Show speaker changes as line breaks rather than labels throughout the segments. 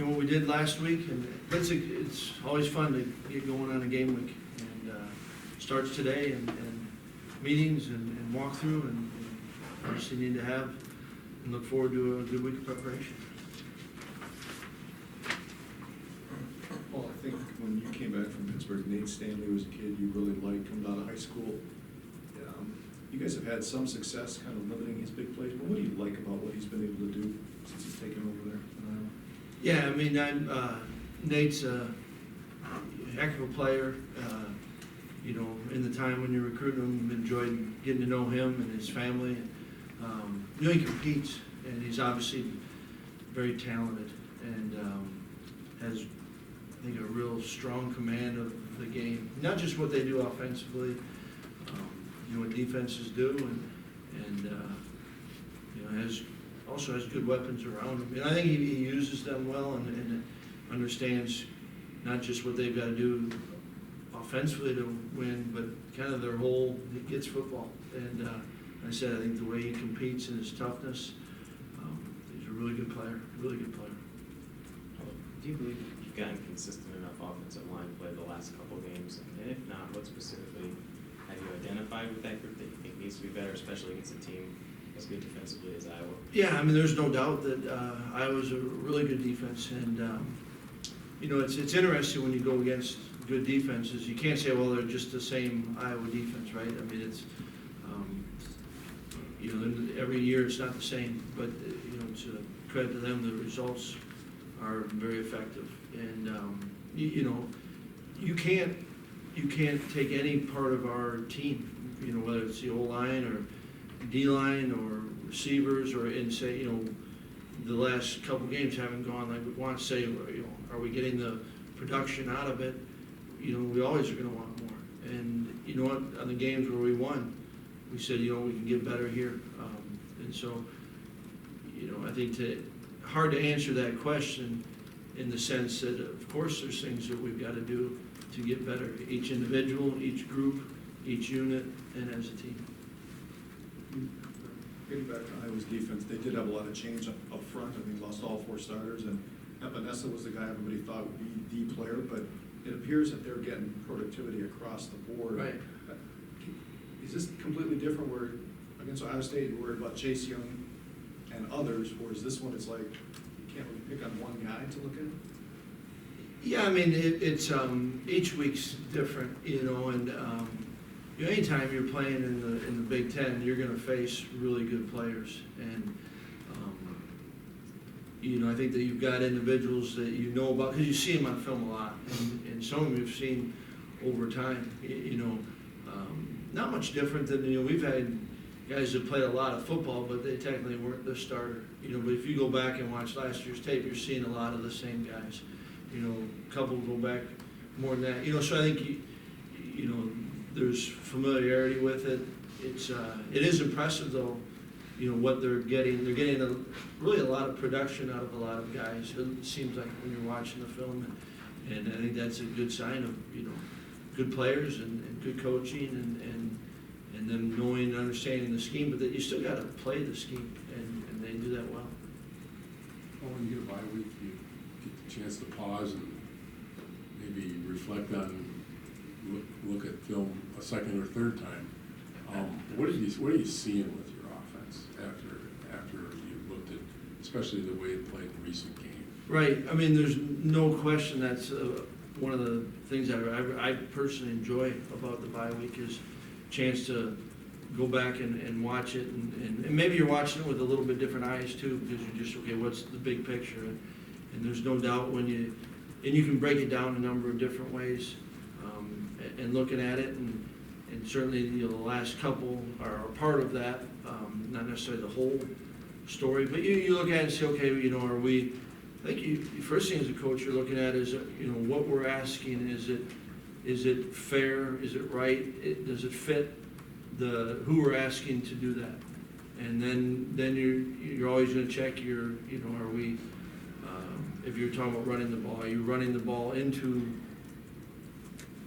what we did last week, and it's always fun to get going on a game week. And starts today, and meetings and walkthrough, and obviously need to have, and look forward to a good week of preparation.
Well, I think when you came back from Pittsburgh, Nate Stanley was a kid you really liked coming out of high school. You guys have had some success kind of limiting his big plays, but what do you like about what he's been able to do since he's taken over there?
Yeah, I mean, Nate's a heck of a player. In the time when you're recruiting him, enjoyed getting to know him and his family. He competes, and he's obviously very talented, and has, I think, a real strong command of the game. Not just what they do offensively, what defenses do, and also has good weapons around him. And I think he uses them well, and understands not just what they've got to do offensively to win, but kind of their whole, he gets football. And I said, I think the way he competes and his toughness, he's a really good player, really good player.
Do you believe you've gotten consistent enough offensive line play the last couple games? And if not, what specifically have you identified with that group that you think needs to be better, especially against a team as good defensively as Iowa?
Yeah, I mean, there's no doubt that Iowa's a really good defense, and it's interesting when you go against good defenses. You can't say, well, they're just the same Iowa defense, right? I mean, it's every year it's not the same, but it's a credit to them. The results are very effective, and you can't take any part of our team, whether it's the O-line or D-line or receivers, and say, the last couple games haven't gone like we want to say, are we getting the production out of it? We always are going to want more. And you know what, on the games where we won, we said, we can get better here. And so, I think hard to answer that question in the sense that, of course, there's things that we've got to do to get better, each individual, each group, each unit, and as a team.
Getting back to Iowa's defense, they did have a lot of change up front. I think lost all 4 starters, and Epinesa was the guy everybody thought would be the player, but it appears that they're getting productivity across the board.
Right.
Is this completely different where against Iowa State you're worried about Chase Young and others, or is this one it's like you can't really pick on one guy to look at?
Yeah, I mean, it's each week's different, and anytime you're playing in the Big Ten, you're going to face really good players, and I think that you've got individuals that you know about because you see them on film a lot, and some of them you've seen over time. Not much different than we've had guys that played a lot of football, but they technically weren't the starter. But if you go back and watch last year's tape, you're seeing a lot of the same guys. A couple go back more than that. So I think there's familiarity with it. It is impressive though. What they're getting. They're getting really a lot of production out of a lot of guys. It seems like when you're watching the film, and I think that's a good sign of good players and good coaching and them knowing and understanding the scheme. But that you still got to play the scheme, and they do that well.
Well, when you get a bye week, you get the chance to pause and maybe reflect on, look at film a second or third time. What are you seeing with your offense after you looked at, especially the way it played in recent games?
Right. I mean, there's no question that's one of the things I personally enjoy about the bye week is a chance to go back and watch it, and maybe you're watching it with a little bit different eyes too, because you're just, okay, what's the big picture? And there's no doubt when you can break it down a number of different ways, and looking at it, and certainly the last couple are a part of that, not necessarily the whole story, but you look at it and say, okay, are we? I think the first thing as a coach you're looking at is what we're asking. Is it fair? Is it right? Does it fit who we're asking to do that? And then you're always going to check are we? If you're talking about running the ball, are you running the ball into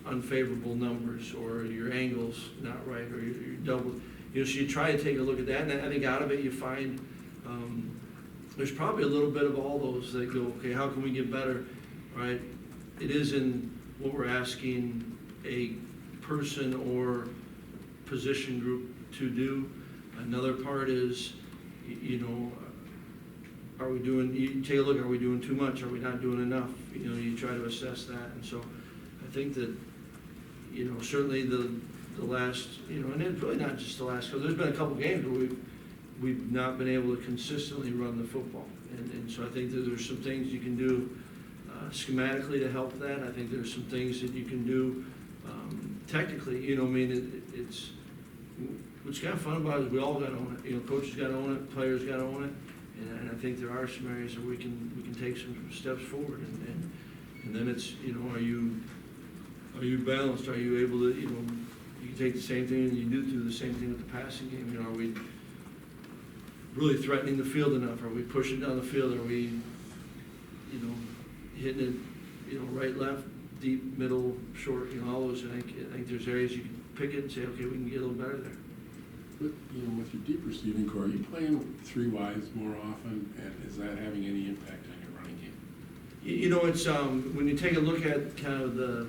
unfavorable numbers, or your angles not right, or you're double? So you try to take a look at that, and I think out of it you find there's probably a little bit of all those that go, okay, how can we get better, right? It isn't what we're asking a person or position group to do. Another part is, you know, are we doing, you take a look, are we doing too much? Are we not doing enough? You know, you try to assess that. And so I think that, you know, certainly the last, you know, and it's really not just the last, because there's been a couple games where we've not been able to consistently run the football. And so I think that there's some things you can do schematically to help that. I think there's some things that you can do technically, you know, I mean, it's, what's kind of fun about it is we all got to own it. You know, coaches got to own it, players got to own it. And I think there are some areas where we can take some steps forward. And then it's, you know, are you balanced? Are you able to, you know, you can take the same thing and you do the same thing with the passing game. You know, are we really threatening the field enough? Are we pushing down the field? Are we, you know, hitting it, you know, right, left, deep, middle, short, you know, all those. I think there's areas you can pick it and say, okay, we can get a little better there.
But, you know, with your deep receiving core, are you playing three wides more often, and is that having any impact on your running game?
You know, it's, when you take a look at kind of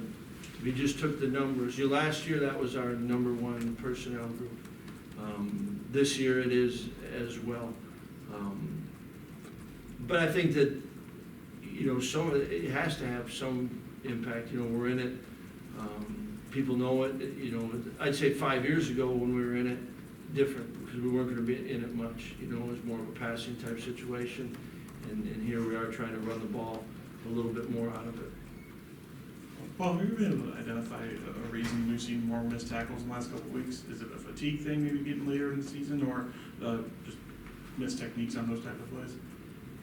we just took the numbers, you know, last year that was our number one personnel group. This year it is as well. But I think that, you know, some of it has to have some impact. You know, we're in it. People know it. You know, I'd say 5 years ago when we were in it, different, because we weren't going to be in it much. You know, it was more of a passing type situation. And here we are trying to run the ball a little bit more out of it.
Paul, have you been able to identify a reason we've seen more missed tackles in the last couple of weeks? Is it a fatigue thing, maybe getting later in the season, or just missed techniques on those type of plays?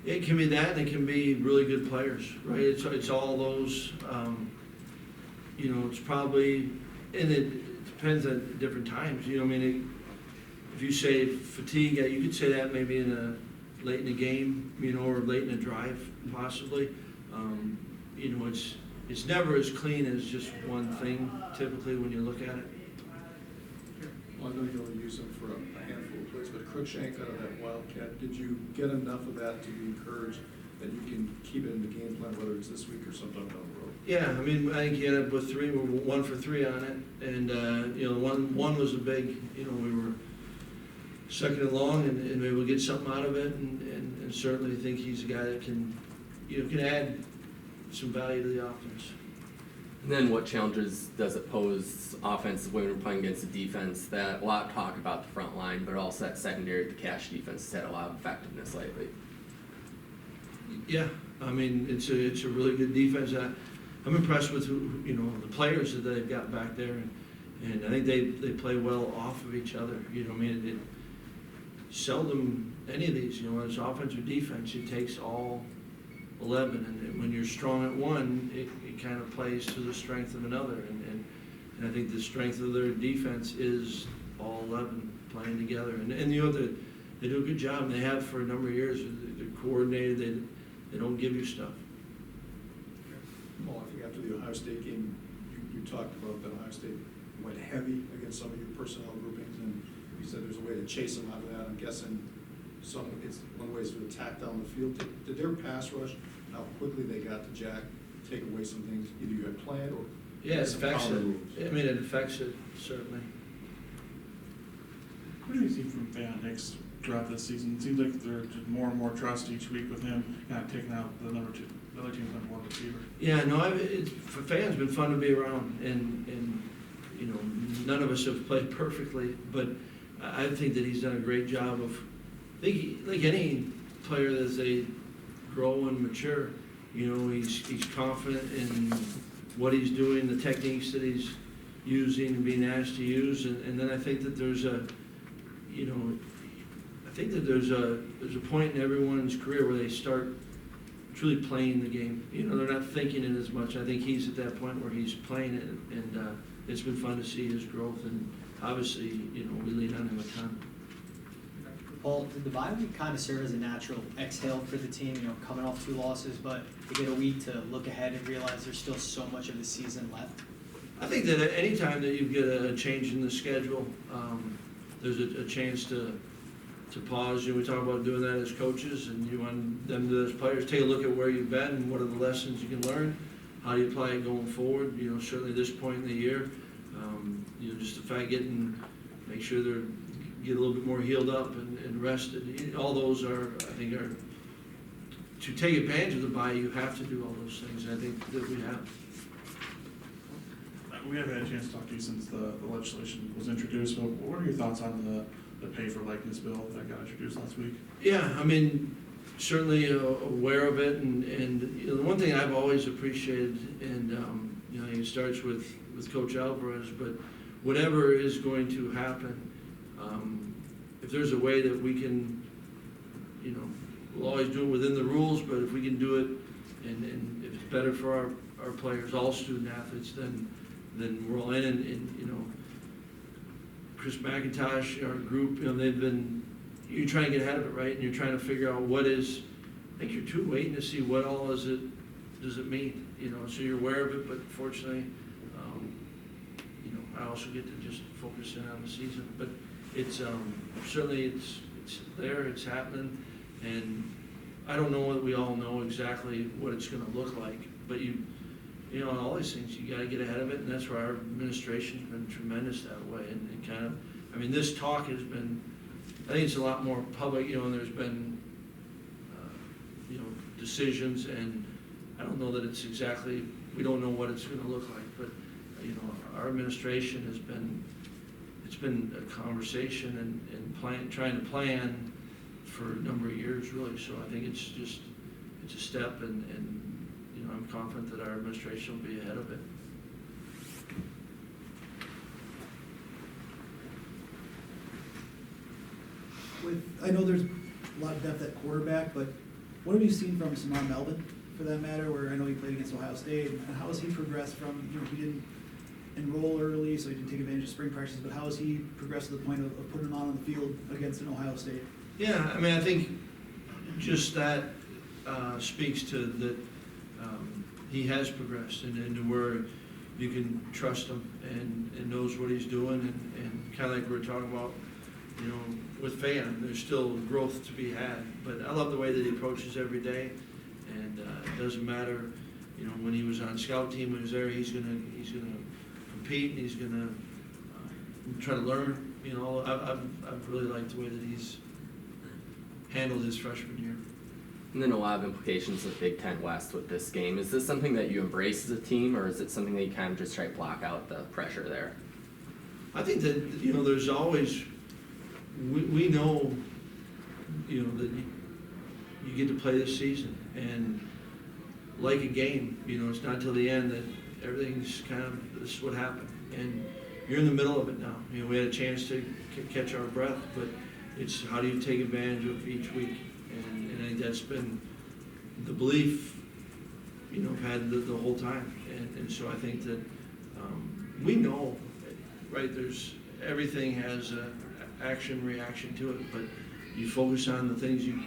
It can be that, and it can be really good players, right? It's all those, you know, it's probably, and it depends at different times. You know, I mean, if you say fatigue, you could say that maybe late in the game, you know, or late in the drive, possibly. You know, it's never as clean as just one thing, typically, when you look at it.
Well, I know you only use them for a handful of plays, but Crookshank out of that Wildcat, did you get enough of that to be encouraged that you can keep it in the game plan, whether it's this week or sometime down the road?
Yeah, I mean, I think he ended up with three. We're 1 for 3 on it, and you know, one was a big. You know, we were second and long, and maybe we'll get something out of it, and certainly think he's a guy that can, you know, can add some value to the offense.
And then what challenges does it pose offense when we're playing against a defense that a lot of talk about the front line, but also that secondary, the cash defense has had a lot of effectiveness lately?
Yeah, I mean, it's a really good defense. I'm impressed with you know, the players that they've got back there, and I think they play well off of each other. You know, I mean, it seldom any of these, you know, whether it's offense or defense, it takes all 11, and when you're strong at one, it kind of plays to the strength of another, and I think the strength of their defense is all 11 playing together, and you know, they do a good job, and they have for a number of years. They're coordinated. They don't give you stuff.
Well, I think after the Ohio State game, you talked about that Ohio State went heavy against some of your personnel groupings, and you said there's a way to chase them out of that. I'm guessing it's one way is to attack down the field. Did their pass rush, how quickly they got to Jack, take away some things either you had planned or
Yeah, it
some
affects
counter
it.
moves?
I mean, it affects it, certainly.
What do you see from Van Hicks throughout this season? It seems like there's just more and more trust each week with him, kind of taking out the other team's number one receiver.
Yeah, no, it's for fans been fun to be around, and you know, none of us have played perfectly, but I think that he's done a great job of. I think like any player as they grow and mature, you know, he's confident in what he's doing, the techniques that he's using and being asked to use, and then I think that there's a, you know, I think that there's a point in everyone's career where they start truly playing the game. You know, they're not thinking it as much. I think he's at that point where he's playing it, and it's been fun to see his growth, and obviously, you know, we lean on him a ton.
Paul, did the bye week kind of serve as a natural exhale for the team, you know, coming off 2 losses, but to get a week to look ahead and realize there's still so much of the season left?
I think that any time that you get a change in the schedule, there's a chance to to pause. We talk about doing that as coaches, and you want them to, as players, take a look at where you've been and what are the lessons you can learn, how do you apply it going forward, certainly this point in the year. Just the fact make sure they're, get a little bit more healed up and rested. All those I think are, to take advantage of the bye, you have to do all those things, and I think that we have.
We haven't had a chance to talk to you since the legislation was introduced, but what are your thoughts on the pay for likeness bill that got introduced last week?
Yeah, certainly aware of it, and the one thing I've always appreciated, and it starts with Coach Alvarez, but whatever is going to happen, if there's a way that we can, we'll always do it within the rules, but if we can do it, and if it's better for our players, all student athletes, then we're all in, and Chryst McIntosh, our group, you're trying to get ahead of it, right? And you're trying to figure out I think you're too waiting to see what all does it mean, so you're aware of it, but fortunately, I also get to just focus in on the season. But it's, certainly it's there, it's happening, and I don't know that we all know exactly what it's gonna look like, but all these things, you gotta get ahead of it, and that's where our administration's been tremendous that way, and kind of, this talk has been, I think it's a lot more public, and there's been, decisions, and I don't know that it's exactly, we don't know what it's gonna look like, but, our administration it's been a conversation and trying to plan for a number of years, really, so I think it's a step, and I'm confident that our administration will be ahead of it.
I know there's a lot of depth at quarterback, but what have you seen from Samar Melvin, for that matter, where I know he played against Ohio State, and how has he progressed from, he didn't enroll early, so he didn't take advantage of spring practices, but how has he progressed to the point of putting him on the field against an Ohio State?
Yeah, I think just that speaks to that he has progressed and to where you can trust him and knows what he's doing, and kind of like we were talking about, with Fan, there's still growth to be had, but I love the way that he approaches every day, and it doesn't matter, when he was on scout team, when he was there, he's gonna compete, and he's gonna try to learn. I've really liked the way that he's handled his freshman year.
And then a lot of implications of Big Ten West with this game. Is this something that you embrace as a team, or is it something that you kind of just try to block out the pressure there?
I think that, there's always, we know, that you get to play this season, and like a game, it's not till the end that everything's this is what happened, and you're in the middle of it now. We had a chance to catch our breath, but it's how do you take advantage of each week, and I think that's been the belief, I've had the whole time, and so I think that we know, right, everything has a action, reaction to it, but you focus on the things you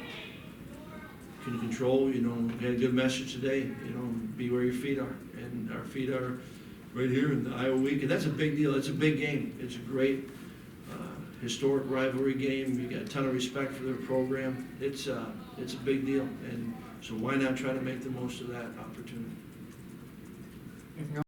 can control. We had a good message today, be where your feet are, and our feet are right here in the Iowa week, and that's a big deal. It's a big game. It's a great historic rivalry game. You got a ton of respect for their program. It's a big deal, and so why not try to make the most of that opportunity?